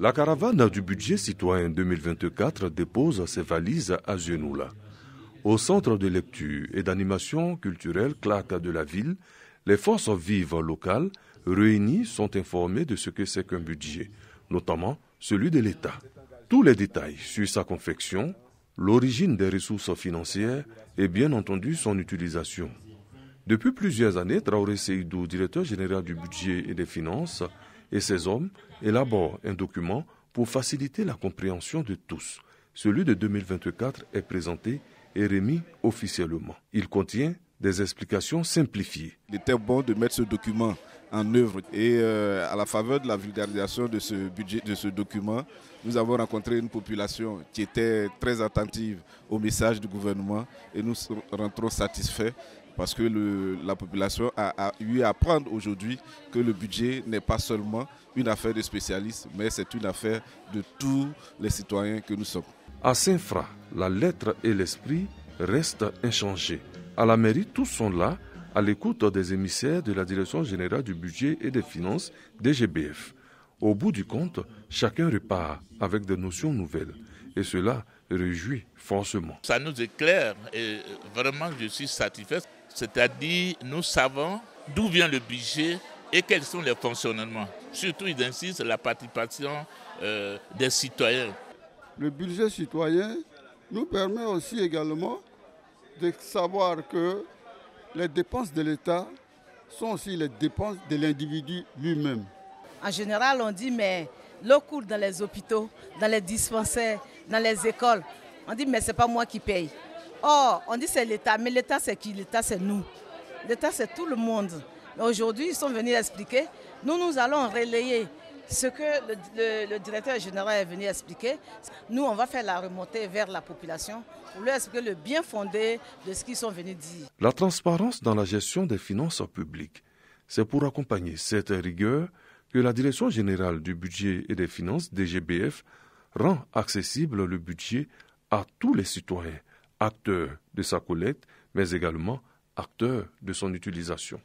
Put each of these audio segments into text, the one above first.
La caravane du budget citoyen 2024 dépose ses valises à Zenoula. Au centre de lecture et d'animation culturelle Claque de la ville, les forces vives locales réunies sont informées de ce que c'est qu'un budget, notamment celui de l'État. Tous les détails sur sa confection, l'origine des ressources financières et bien entendu son utilisation. Depuis plusieurs années, Traoré Seydou, directeur général du budget et des finances, et ses hommes élaborent un document pour faciliter la compréhension de tous. Celui de 2024 est présenté et remis officiellement. Il contient des explications simplifiées. Il était bon de mettre ce document en œuvre et à la faveur de la vulgarisation de ce budget, de ce document, nous avons rencontré une population qui était très attentive au message du gouvernement et nous rentrons satisfaits parce que la population a eu à apprendre aujourd'hui que le budget n'est pas seulement une affaire de spécialistes, mais c'est une affaire de tous les citoyens que nous sommes. À Saint-Fra, la lettre et l'esprit restent inchangés. À la mairie, tous sont là, à l'écoute des émissaires de la Direction générale du budget et des finances, DGBF. Au bout du compte, chacun repart avec des notions nouvelles. Et cela réjouit forcément. Ça nous éclaire et vraiment je suis satisfait. C'est-à-dire, nous savons d'où vient le budget et quels sont les fonctionnements. Surtout, ils insistent sur la participation des citoyens. Le budget citoyen nous permet aussi également de savoir que les dépenses de l'État sont aussi les dépenses de l'individu lui-même. En général, on dit, mais l'eau coule dans les hôpitaux, dans les dispensaires, dans les écoles. On dit, mais ce n'est pas moi qui paye. Or, on dit c'est l'État, mais l'État c'est qui? L'État c'est nous. L'État c'est tout le monde. Mais aujourd'hui, ils sont venus expliquer. Nous allons relayer ce que le directeur général est venu expliquer. Nous, on va faire la remontée vers la population pour leur expliquer le bien fondé de ce qu'ils sont venus dire. La transparence dans la gestion des finances publiques, c'est pour accompagner cette rigueur que la Direction générale du budget et des finances, DGBF, rend accessible le budget à tous les citoyens, acteurs de sa collecte, mais également acteurs de son utilisation.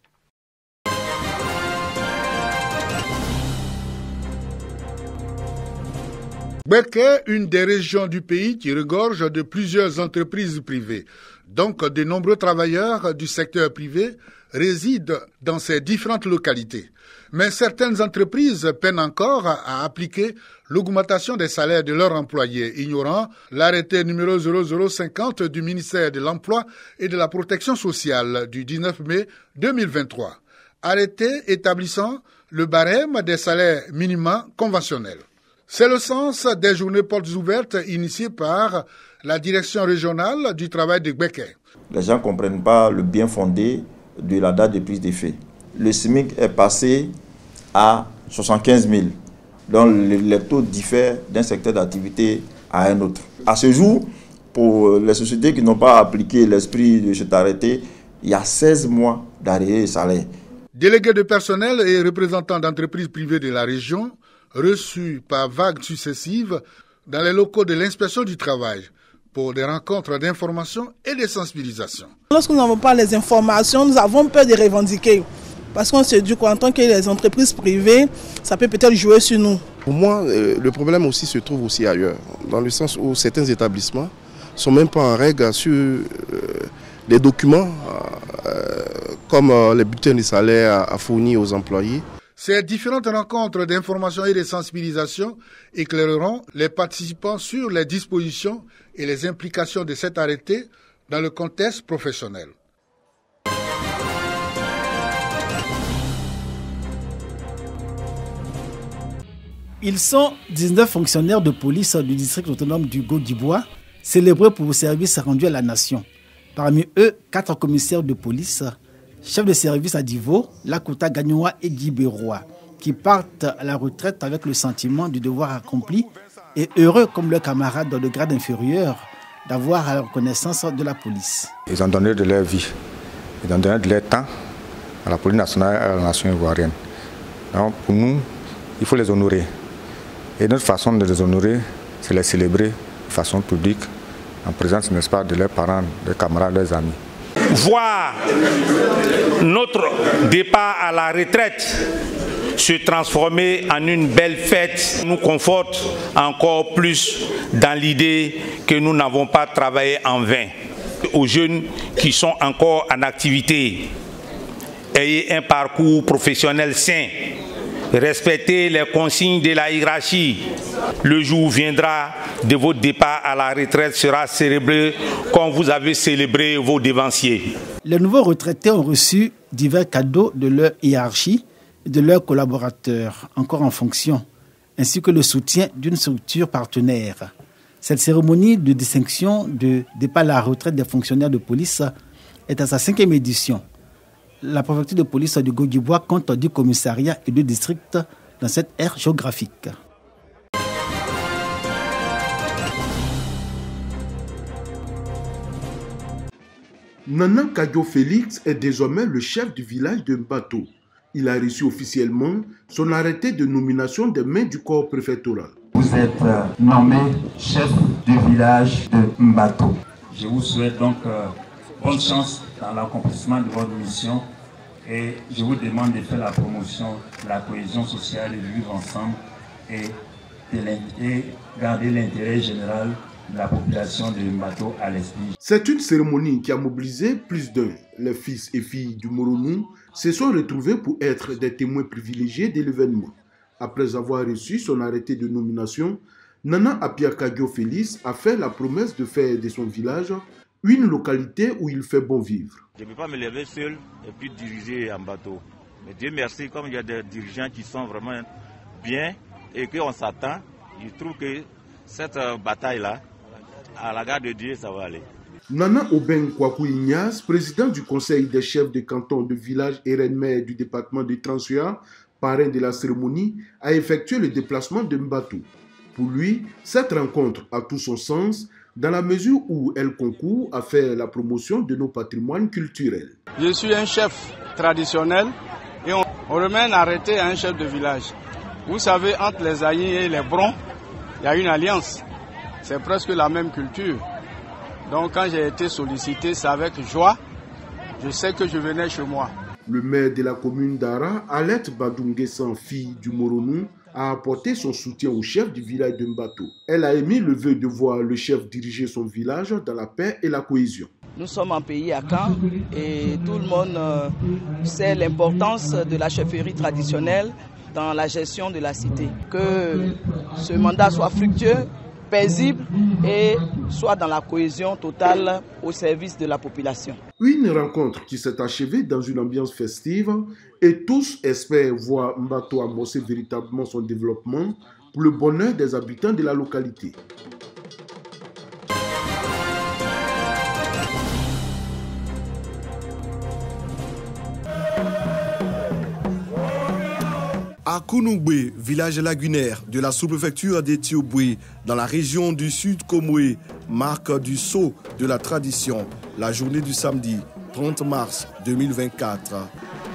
Gbeke, une des régions du pays qui regorge de plusieurs entreprises privées. Donc, de nombreux travailleurs du secteur privé résident dans ces différentes localités. Mais certaines entreprises peinent encore à appliquer l'augmentation des salaires de leurs employés, ignorant l'arrêté numéro 0050 du ministère de l'Emploi et de la Protection sociale du 19 mai 2023. Arrêté établissant le barème des salaires minima conventionnels. C'est le sens des journées portes ouvertes initiées par la direction régionale du travail de Gbeke. Les gens ne comprennent pas le bien fondé de la date de prise d'effet. Le SMIC est passé à 75 000, donc les taux diffèrent d'un secteur d'activité à un autre. À ce jour, pour les sociétés qui n'ont pas appliqué l'esprit de cet arrêté, il y a 16 mois d'arrêt de salaire. Délégués de personnel et représentants d'entreprises privées de la région, reçus par vagues successives dans les locaux de l'inspection du travail pour des rencontres d'information et de sensibilisation. Lorsque nous n'avons pas les informations, nous avons peur de revendiquer. Parce qu'on se dit qu'en tant que les entreprises privées, ça peut peut-être jouer sur nous. Pour moi, le problème aussi se trouve aussi ailleurs, dans le sens où certains établissements ne sont même pas en règle sur les documents, comme les bulletins de salaire à fournir aux employés. Ces différentes rencontres d'information et de sensibilisation éclaireront les participants sur les dispositions et les implications de cet arrêté dans le contexte professionnel. Ils sont 19 fonctionnaires de police du district autonome du Gogibois, célébrés pour vos services rendus à la nation. Parmi eux, 4 commissaires de police, chefs de service à Divo, Lakota Gagnoua et Guibérois, qui partent à la retraite avec le sentiment du devoir accompli et heureux comme leurs camarades de grade inférieur d'avoir la reconnaissance de la police. Ils ont donné de leur vie, ils ont donné de leur temps à la police nationale et à la nation ivoirienne. Donc pour nous, il faut les honorer. Et notre façon de les honorer, c'est les célébrer de façon publique, en présence, n'est-ce pas, de leurs parents, de leurs camarades, de leurs amis. Voir notre départ à la retraite se transformer en une belle fête nous conforte encore plus dans l'idée que nous n'avons pas travaillé en vain. Aux jeunes qui sont encore en activité, ayez un parcours professionnel sain, respectez les consignes de la hiérarchie. Le jour viendra de votre départ à la retraite sera célébré comme vous avez célébré vos devanciers. Les nouveaux retraités ont reçu divers cadeaux de leur hiérarchie et de leurs collaborateurs encore en fonction, ainsi que le soutien d'une structure partenaire. Cette cérémonie de distinction de départ à la retraite des fonctionnaires de police est à sa 5e édition. La préfecture de police du Goguibois compte 10 commissariats et 2 districts dans cette aire géographique. Nana Kadio Félix est désormais le chef du village de Mbato. Il a reçu officiellement son arrêté de nomination des mains du corps préfectoral. Vous êtes nommé chef du village de Mbato. Je vous souhaite donc bonne chance dans l'accomplissement de votre mission et je vous demande de faire la promotion de la cohésion sociale et de vivre ensemble et garder l'intérêt général de la population de Mbato à l'esprit. C'est une cérémonie qui a mobilisé plus d'un. Les fils et filles du Moronou se sont retrouvés pour être des témoins privilégiés de l'événement. Après avoir reçu son arrêté de nomination, Nana Apia Kadio Félix a fait la promesse de faire de son village une localité où il fait bon vivre. Je ne peux pas me lever seul et puis diriger en bateau. Mais Dieu merci, comme il y a des dirigeants qui sont vraiment bien et qu'on s'attend, je trouve que cette bataille-là, à la garde de Dieu, ça va aller. Nana Oben Kwaku Ignace, président du conseil des chefs de canton de village et reine-mère du département de Transua, parrain de la cérémonie, a effectué le déplacement de Mbato. Pour lui, cette rencontre a tout son sens dans la mesure où elle concourt à faire la promotion de nos patrimoines culturels. Je suis un chef traditionnel et on remet un arrêté à un chef de village. Vous savez, entre les Aïs et les Brons, il y a une alliance. C'est presque la même culture. Donc quand j'ai été sollicité, c'est avec joie. Je sais que je venais chez moi. Le maire de la commune d'Ara, Alette Badunguessan, fille du Moronou, a apporté son soutien au chef du village de Mbato. Elle a émis le vœu de voir le chef diriger son village dans la paix et la cohésion. Nous sommes en pays à Caen et tout le monde sait l'importance de la chefferie traditionnelle dans la gestion de la cité. Que ce mandat soit fructueux, paisible et soit dans la cohésion totale au service de la population. Une rencontre qui s'est achevée dans une ambiance festive et tous espèrent voir Mbato amorcer véritablement son développement pour le bonheur des habitants de la localité. À Kounoubé, village lagunaire de la sous-préfecture d'Étioboué, dans la région du Sud Komoué, marque du sceau de la tradition, la journée du samedi 30 mars 2024.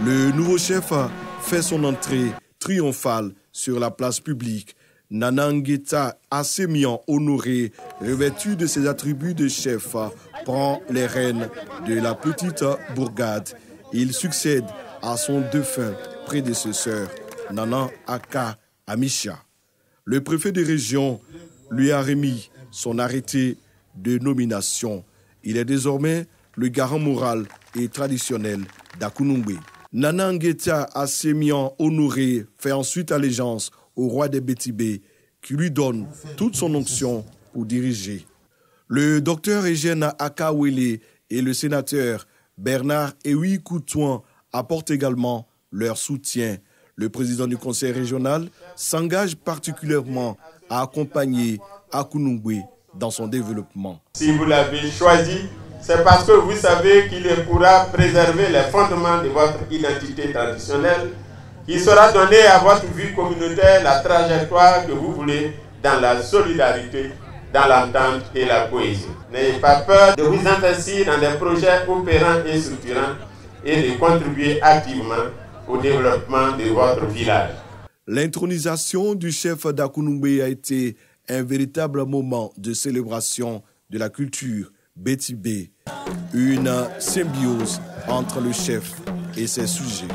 Le nouveau chef fait son entrée triomphale sur la place publique. Nana Ngueta Assemian Honoré, revêtu de ses attributs de chef, prend les rênes de la petite bourgade. Il succède à son défunt prédécesseur, Nana Aka Amisha. Le préfet de région lui a remis son arrêté de nomination. Il est désormais le garant moral et traditionnel d'Akounoubé. Nana Ngueta Assemian Honoré fait ensuite allégeance au roi des Bétibé qui lui donne toute son onction pour diriger. Le docteur Eugène Akawele et le sénateur Bernard Ewi Koutouan apportent également leur soutien. Le président du conseil régional s'engage particulièrement à accompagner Akounoubé dans son développement. Si vous l'avez choisi, c'est parce que vous savez qu'il pourra préserver les fondements de votre identité traditionnelle, qu'il sera donné à votre vie communautaire la trajectoire que vous voulez dans la solidarité, dans l'entente et la cohésion. N'ayez pas peur de vous investir dans des projets opérants et structurants et de contribuer activement au développement de votre village. L'intronisation du chef d'Akounoubé a été un véritable moment de célébration de la culture Bétibé, une symbiose entre le chef et ses sujets.